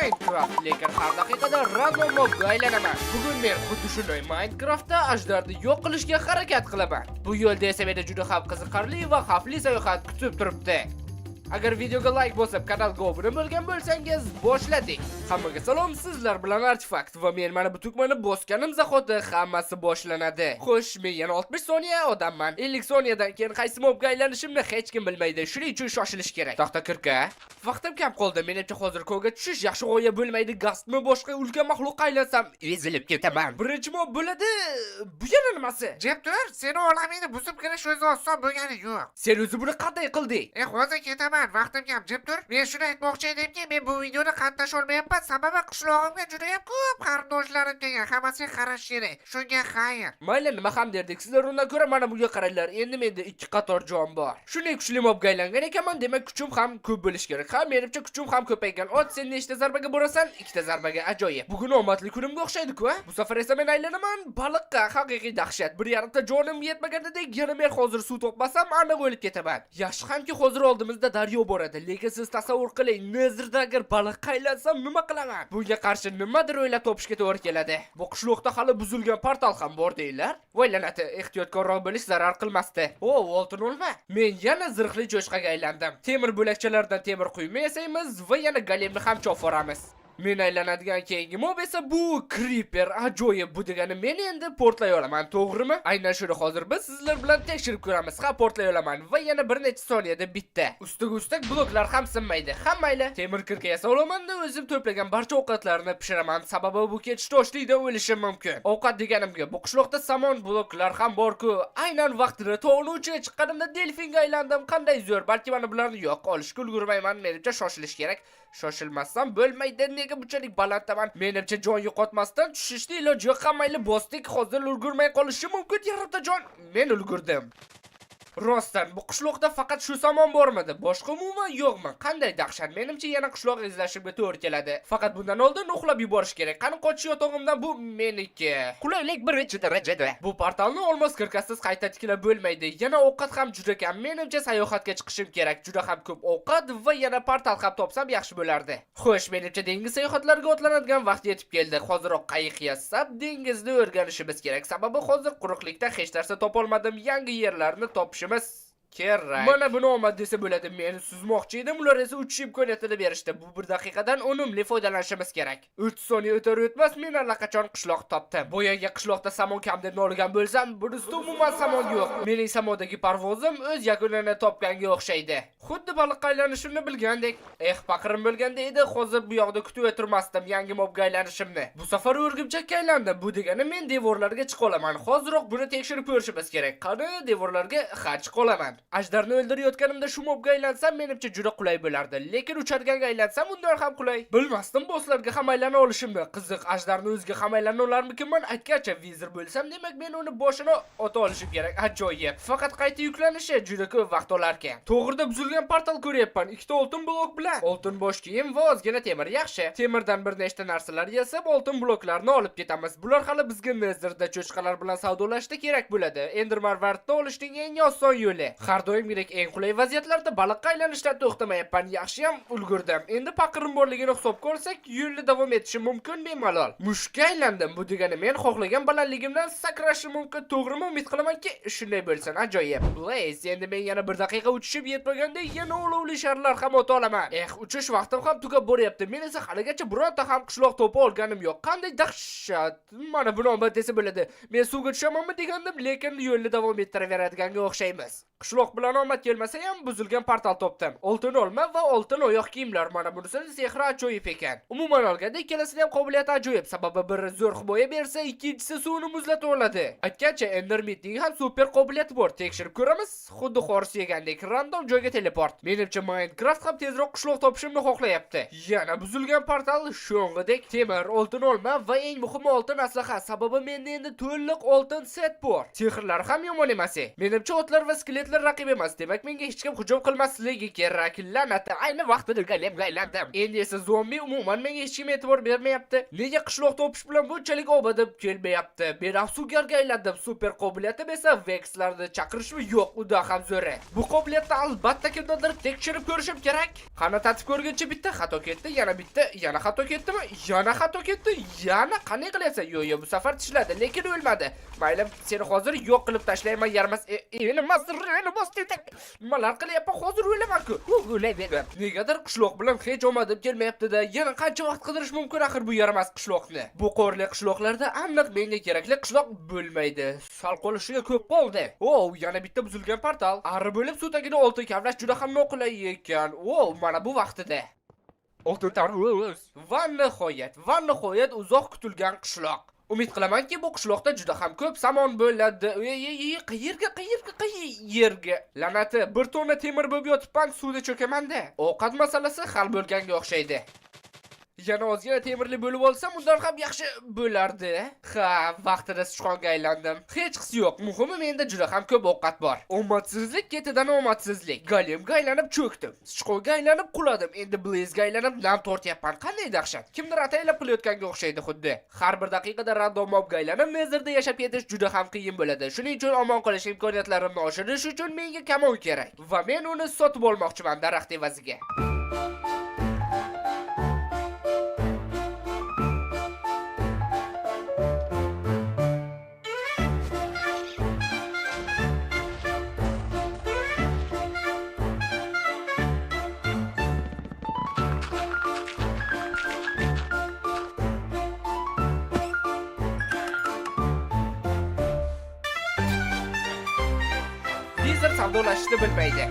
Minecraft, lekin har daqiqada random mobga aylanaman. Bugun men xuddi shunday Minecraftda ajdarni yo'q qilishga harakat qilaman. Bu yo'lda esa meni juda ham qiziqarli va xavfli sayohat kutib turibdi. Agar videoga like bosib, kanalga obuna bo'lgan bo'lsangiz, boshladik. Hammaga salom, sizlar bilan Artifakt va men mana bu tugmani bosganim zahoti hammasi boshlanadi. Xo'sh, men yana 60 soniya odamman. 50 soniyadan keyin qaysi mobga aylanishimni hech kim bilmaydi. Shuning uchun shoshilish kerak. To'xta kirka. Vaqtim kam qoldi. Menimcha hozir ko'lga tushish yaxshi g'oya bo'lmaydi. Gastmi boshqa ulkan maxluqqa aylansam, ezilib ketaman. Birinchi mob bo'ladi. Bu yana nimasi? Jeptur, seni olamingni buzib kirish o'zi oson bo'lgani yo'q. Sen o'zi buni qanday qilding? Hozir ketaman. Vaqtim kam, Jeptur. Men shuni aytmoqchi edimki, men bu videoni qatnasha olmayapman. Sababi qishlog'imga juda ham ko'p qarindoshlarim kelgan. Hammasiga qarash kerak. Shunga xayr. Mayli, nima ham derdik. Sizlar undan ko'ra mana bunga qaranglar. Endi menda 2 qator jon bor. Shunday kuchli mobga aylangan ekanman, demak kuchim ham ko'p bo'lish kerak. Ha, menimcha kuchim ham ko'paygan. Ot, sen nechta zarbaga borasan? 2 ta zarbaga. Ajoyib. Bugun omadli kunimga o'xshaydi-ku, a? Bu safar esa men aylanaman baliqqa. Haqiqiy dahshat. 1,5 ta jonim yetmaganidek, yana men hozir suv topmasam, aniq o'lib ketaman. Yaxshi hamki hozir oldimizda daryo boradi. Lekin siz tasavvur qiling, nazarda agar baliqqa aylansam nima qilaman? Bunga qarshi nimadir o'ylab topishga to'g'ri keladi. Bu qishloqda hali buzilgan portal ham bor deylar. Voylanati, ehtiyotkorroq bo'lish zarar qilmasdi. O, oltin olma. Men yana zirhli jo'shqaga aylandim. Temir bo'lakchalardan temir quyma yasaymiz va yana golemni ham choforamiz. Men aylanadigan keyingi mob esa bu Creeper. Ajoyib, bu degani men endi portlay olaman, to'g'rimi? Aynan shuni hozir biz sizlar bilan tekshirib ko'ramiz. Ha, portlay olaman va yana bir necha soniyada bitta. Ustiga ustak bloklar ham sinmaydi. Hammayli temir kirka yasa olaman-da, o'zim to'plagan barcha ovqatlarni pishiraman. Sababi bu ketish toshlikda o'lishim mumkin. Ovqat deganimga bu qishloqda samon bloklar ham bor-ku. Aynan vaqtida tog'ning uchiga chiqqanimda delfinga aylandim. Qanday zo'r, balki mana bularni yo'q olishga ulgurmayman. Menimcha shoshilish kerak. Shoshilmasam bo'lmaydi. Nega bunchalik balanddaman? Menimcha jon yo'qotmasdan tushishni iloji yo'q. Hammayli bosdik, hozir ulgurmay qolishi mumkin. Yarimta jon. Men ulgurdim. Rostdan, bu qishloqda faqat shu samon bormidi? Boshqa umuman yo'qmi? Qanday dahshat. Menimcha yana qishloq izlashimga to'g'ri keladi. Faqat bundan oldin uxlab yuborish kerak. Qani qochish yotog'imdan, bu meniki. Qulaylik birinchi darajada. Bu portalni olmos kirkasiz qayta tiklab bo'lmaydi. Yana ovqat ham juda kam. Menimcha sayohatga chiqishim kerak. Juda ham ko'p ovqat va yana portal ham topsam yaxshi bo'lardi. Xo'sh, menimcha dengiz sayohatlariga otlanadigan vaqt yetib keldi. Hoziroq qayiq yasab dengizni o'rganishimiz kerak. Sababi hozir quruqlikda hech narsa topolmadim. Yangi yerlarni topish kerak. Mana buni omad desa bo'ladi. Men suzmoqchi edim, ular esa uchish imkoniyatini berishdi. Bu 1 daqiqadan unumli foydalanishimiz kerak. 3 soniya o'tar o'tmas men allaqachon qishloq topdim. Boyaga qishloqda samon kam deb noligan bo'lsam, bunisida umuman samon yo'q. Mening samodagi parvozim o'z yakunini topganga o'xshaydi. Xuddi baliqqa aylanishimni bilgandek. Paqirim bo'lganda edi, hozir bu yoqda kutib o'tirmasdim yangi mobga aylanishimni. Bu safar o'rgimchakka aylandim. Bu degani men devorlarga chiqa olaman. Hoziroq buni tekshirib ko'rishimiz kerak. Qani devorlarga chiqa olaman. Ajdarni o'ldirayotganimda shu mobga aylansam menimcha juda qulay bo'lardi. Lekin ucharganga aylansam undan ham qulay. Bilmasdim bosslarga ham aylana olishimni. Qiziq, ajdarni o'ziga ham aylana olarmikinman? Aytgancha vizir bo'lsam, demak men uni boshini ota olishim kerak. Ajoyib. Faqat qayta yuklanishi juda ko'p vaqt olar ekan. To'g'rida buzilgan portal ko'ryapman. 2 ta oltin blok bilan. Oltin bosh kiyim va ozgina temir yaxshi. Temirdan bir nechta narsalar yasab, oltin bloklarni olib ketamiz. Bular hali bizga nazarda cho'chqalar bilan savdolashda kerak bo'ladi. Enderman vartni olishning eng oson yo'li. Har doimgidek eng qulay vaziyatlarda baliqqa aylanishdan to'xtamayapman. Yaxshi ham ulgurdim. Endi paqirim borligini hisobga olsak, yo'lda davom etishim mumkin bemalol. Mushukka aylandim. Bu degani men xohlagan balandligimdan sakrashim mumkin. To'g'rimi? Umid qilamanki, shunday bo'lsin. Ajoyib. Blaze, endi men yana 1 daqiqa uchishib yetmaganda yana olovli sharlar ham ota olaman. Uchish vaqtim ham tugab boryapti. Men esa haligacha bironta ham qishloq to'pa olganim yo'q. Qanday dahshat. Mana buni omad desa bo'ladi. Men suvga tushamanmi degandim, lekin yo'lda davom ettiraveradiganiga o'xshaymiz. Qishloq bilan omad kelmasa ham buzilgan portal topdim. Oltin olma va oltin oyoq kiyimlar. Mana bunisi sehri ajoyib ekan. Umuman olganda ikkalasining ham qobiliyati ajoyib. Sababi biri zo'r himoya bersa, ikkinchisi suvni muzlatib oladi. Aytgancha Endermitning ham super qobiliyati bor. Tekshirib ko'ramiz. Xuddi xorsi yegandek random joyga teleport. Menimcha Minecraft ham tezroq qishloq topishimni xohlayapti. Yana buzilgan portal sho'ng'idek temir, oltin olma va eng muhimi oltin aslaha. Sababi menda endi to'liq oltin set bor. Sehrlar ham yomon emas. Menimcha otlar va skeletlar raqib emas. Demak, menga hech kim hujum qilmasligi kerak. La'nati, ayni vaqtida golemga aylandim. Endi esa zombi umuman menga hech kim e'tibor bermayapti. Nega qishloqda o'pish bilan bunchalik obadib kelmayapti? Men afsugarga aylandim. Super qobiliyatim esa Vexlarni chaqirishmi yo'q, unda ham zo'ri. Bu qobiliyatni albatta kimdandir tekshirib ko'rishim kerak. Qani tatib ko'rguncha bitta xato ketdi, yana bitta, yana xato ketdimi? Yana xato ketdi, yana qanday qilyapsan? Yo'q, bu safar tishladi, lekin o'lmadi. Mayli, seni hozir yo'q qilib tashlayman, yarmas. Nimalar qilyapman? Hozir o'laman-ku. Negadir qishloq bilan hech omadim kelmayapti-da. Yana qancha vaqt qidirish mumkin axir bu yaramas qishloqni? Bu qorli qishloqlarda aniq menga kerakli qishloq bo'lmaydi. Sal qolishiga ko'p qoldi. Yana bitta buzilgan portal. Ari bo'lib suv tagida oltin kavlash juda ham noqulay ekan. Mana bu vaqtida. Va nihoyat uzoq kutilgan qishloq. Umid qilamanki, bu qishloqda juda ham ko'p samon bo'ladi. Qayerga? La'nati, bir tonna temir bo'lib yotibman, suvda cho'kaman-da. Ovqat masalasi hal bo'lganga o'xshaydi. Yana ozgina temirli bo'lib olsam, undan ham yaxshi bo'lardi. Vaqtida sichqonga aylandim. Hech qisi yo'q. Muhimi menda juda ham ko'p ovqat bor. Omadsizlik ketidan omadsizlik. Golemga aylanib cho'kdim. Sichqonga aylanib quladim. Endi Blazega aylanib nam tortyapman. Qanday dahshat. Kimdir ataylab qilayotganga o'xshaydi xuddi. Har bir daqiqada random mobga aylanib Nezerda yashab ketish juda ham qiyin bo'ladi. Shuning uchun omon qolish imkoniyatlarimni oshirish uchun menga kamon kerak. Va men uni sotib olmoqchiman daraxt evaziga. Savdolashishni bilmaydi.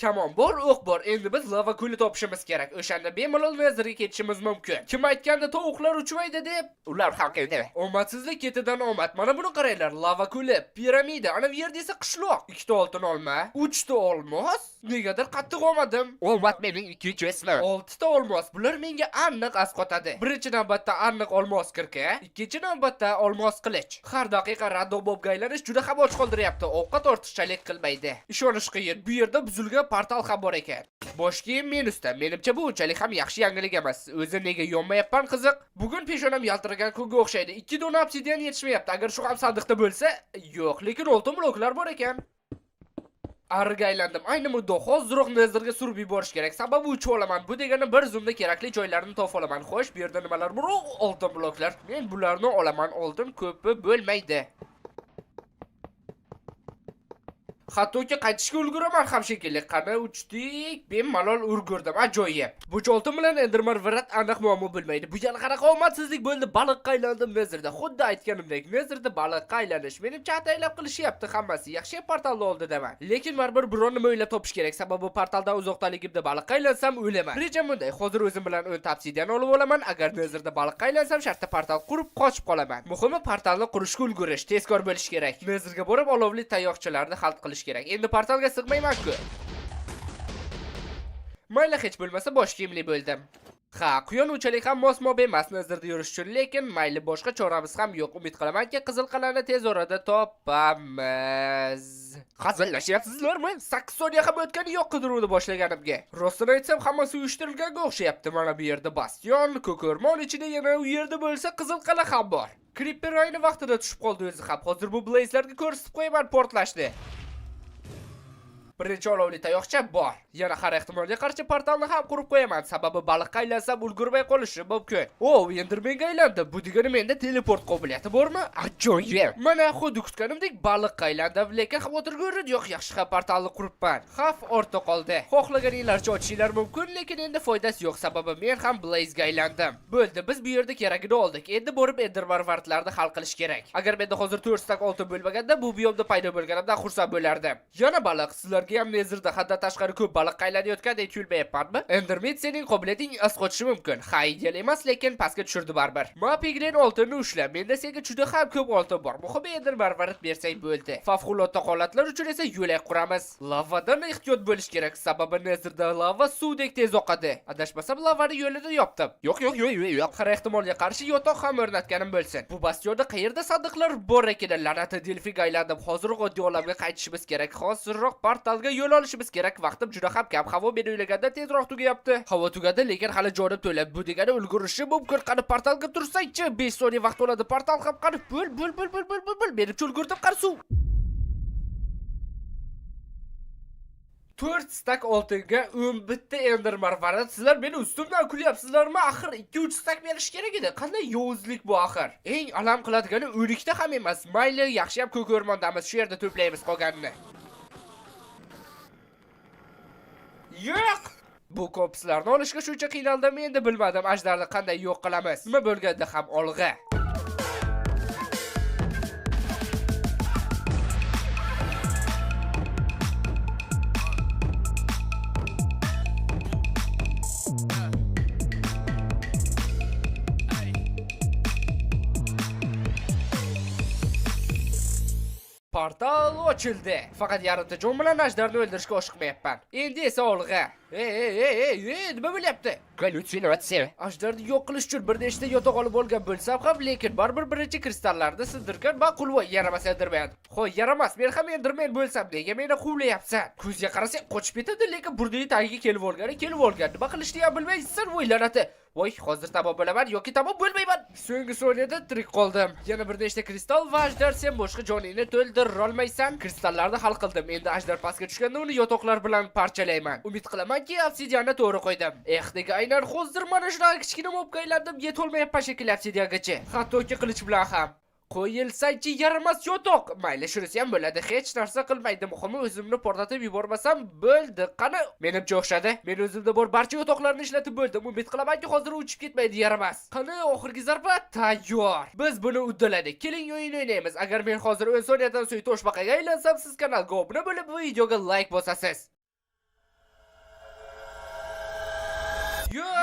Kamon bor, o'q bor. Endi biz lava ko'li topishimiz kerak. O'shanda bemalol Nezerga ketishimiz mumkin. Kim aytganda tovuqlar uchmaydi deb, ular haqida. Omadsizlik ketidan omad. Mana buni qaranglar. Lava ko'li, piramida, ana bu yerda esa qishloq. 2 ta oltin olma, 3 ta olmos. Negadir qattiq olmadim. Omad mening ikkinchi ismim. 6 ta olmos. Bular menga aniq asqotadi. Birinchi navbatda aniq olmos kirka, ikkinchi navbatda olmos qilich. Har daqiqa random mobga aylanish juda ham och qoldiryapti. Ovqat ortiqchalik qilmaydi. Ishonish qiyin. Bu yerda buzilgan portal ham bor ekan. Bosh kiyim minusda. Menimcha bu unchalik ham yaxshi yangilik emas. O'zi nega yonmayapman qiziq? Bugun peshonam yaltiragan kunga o'xshaydi. 2 dona obsidian yetishmayapti. Agar shu ham sandiqda bo'lsa, yo'q, lekin oltin bloklar bor ekan. Ariga aylandim. Ayni muddo hozirroq Nezerga surib yuborish kerak. Sababi uch olaman. Bu degani bir zumda kerakli joylarni topa olaman. Xo'sh, bu yerda nimalar bor? Oltin bloklar. Men bularni olaman. Oltin ko'pi bo'lmaydi. Hattoki qaytishga ulguraman ham shekilli. Qani uchdik, bemalol urgurdim. Ajoyib. Bu oltin bilan Enderman virat aniq muammo bo'lmaydi. Bu yana qanaqa omadsizlik bo'ldi? Baliqqa aylandim Nezerda. Xuddi aytganimdek, Nezerda baliqqa aylanish. Menimcha ataylab qilishyapti hammasi. Yaxshi portalni oldidaman. Lekin baribir biror nima o'ylab topish kerak. Sababi portaldan uzoqdaligimda baliqqa aylansam o'laman. Rejam bunday. Hozir o'zim bilan 10 obsidian olib olaman. Agar Nezerda baliqqa aylansam, shartta portal qurib qochib qolaman. Muhimi portalni qurishga ulgurish, tezkor bo'lish kerak. Nezerga borib olovli tayoqchalarni xalt qilish kerak. Endi portalga sig'mayman-ku. Mayli, hech bo'lmasa bosh kiyimli bo'ldim. Quyon unchalik ham mos-mob emas Nezerda yurish uchun, lekin mayli, boshqa choramiz ham yo'q. Umid qilamanki, qizil qal'ani tez orada topamiz. Hazillashyapsizlarmi? 8 soniya ham o'tgani yo'q qidiruvni boshlaganimga. Rostini aytsam, hammasi uyushtirilganga o'xshayapti. Mana bu yerda bastion, ko'kirmon ichida yana u yerda bo'lsa qizil qal'a ham bor. Creeper ayni vaqtida tushib qoldi o'zi ham. Hozir bu blazlarga ko'rsatib qo'yaman portlashni. Birinchi olovli tayoqcha bor. Yana har ehtimolga qarshi portalni ham qurib qo'yaman. Sababi baliqqa aylansam ulgurmay qolishi mumkin. Endermenga aylandim. Bu degani menda teleport qobiliyati bormi? Ajoyib. Mana xuddi kutganimdek baliqqa aylandim, lekin xavotirga o'rin yo'q, yaxshi ham portalni quribman. Xavf ortda qoldi. Xohlaganinglarcha ochishinglar mumkin, lekin endi foydasi yo'q, sababi men ham Blazega aylandim. Bo'ldi, biz bu yerda keragini oldik. Endi borib Enderman vartlarni hal qilish kerak. Agar menda hozir 4 stak oltin bo'lmaganda, bu biyomda paydo bo'lganimdan xursand bo'lardim. Yana baliq, sizlarga sizlarga ham nezirda haddan tashqari ko'p baliq qaylanayotgandek tuyulmayapmanmi? Enderman sening qobiliyating asqotishi mumkin. Ha, ideal emas, lekin pastga tushirdi baribir. Ma piglen oltinni ushla. Menda senga juda ham ko'p oltin bor. Muhimi endi barvarit bersang bo'ldi. Favqulodda holatlar uchun esa yo'lak quramiz. Lavadan ehtiyot bo'lish kerak, sababi nezirda lava suvdek tez oqadi. Adashmasam lavani yo'lida yopdim. Yo'q. Har ehtimolga qarshi yotoq ham o'rnatganim bo'lsin. Bu bastionda qayerda sandiqlar bor ekan? La'nati delfiga aylandim. Hozirroq oddiy olamga qaytishimiz kerak. Hozirroq portalga yo'l olishimiz kerak. Vaqtim juda ham kam. Havo men o'ylaganda tezroq tugayapti. Havo tugadi, lekin hali jonim to'la. Bu degani ulgurishi mumkin. Qani portalga tursang-chi, 5 soniya vaqt oladi. Portal ham qani bo'l. Menimcha ulgurdim, qani suv. 4 stak oltinga 11 ta ender marvarat. Sizlar meni ustimdan kulyapsizlarmi? Axir 2-3 stak berish kerak edi. Qanday yovuzlik bu axir? Eng alam qiladigani 12 ta ham emas. Mayli, yaxshi ham ko'k o'rmondamiz. Shu yerda to'playmiz qolganini. Yo'q! Bu kopslarni olishga shuncha qiynaldim, endi bilmadim ajdarni qanday yo'q qilamiz. Nima bo'lganda ham olg'a. Portal ochildi. Faqat yarimta jon bilan ajdarni o'ldirishga oshiqmayapman. Endi esa olg'a. Nima bo'lyapti? Gallyutsinatsiya. Ajdarni yo'q qilish uchun bir nechta yotoq olib olgan bo'lsam ham, lekin baribir birinchi kristallarni sindirgan ma'qul va yaramas Enderman. Xo'y, yaramas. Men ham Enderman bo'lsam, nega meni quvlayapsan? Ko'zga qarasang qochib ketadi, lekin burnining tagiga kelib olgan. Nima qilishni ham bilmaysan, o'ylanadi. Voy, hozir tamom bo'laman yoki tamom bo'lmayman. So'nggi soniyada tirik qoldim. Yana bir nechta kristal va ajdar, sen boshqa joningni to'ldira olmaysan. Kristallarni hal qildim. Endi ajdar pastga tushganda uni yotoqlar bilan parchalayman. Umid qilamanki, obsidianni to'g'ri qo'ydim. Nega aynan hozir mana shunaqa kichkina mobga aylandim, yetolmayapman shekilli obsidiangacha. Hattoki qilich bilan ham. Qo'yilsaychi yaramas yotoq. Mayli, shunisi ham bo'ladi. Hech narsa qilmaydi. Muhimi o'zimni portlatib yubormasam bo'ldi. Qani, menimcha o'xshadi. Men o'zimda bor barcha yotoqlarni ishlatib bo'ldim. Umid qilamanki, hozir uchib ketmaydi yaramas. Qani, oxirgi zarba tayyor. Biz buni uddaladik. Keling, o'yin o'ynaymiz. Agar men hozir 10 soniyadan so'ng toshbaqaga aylansam, siz kanalga obuna bo'lib, bu videoga like bosasiz. Yo'q!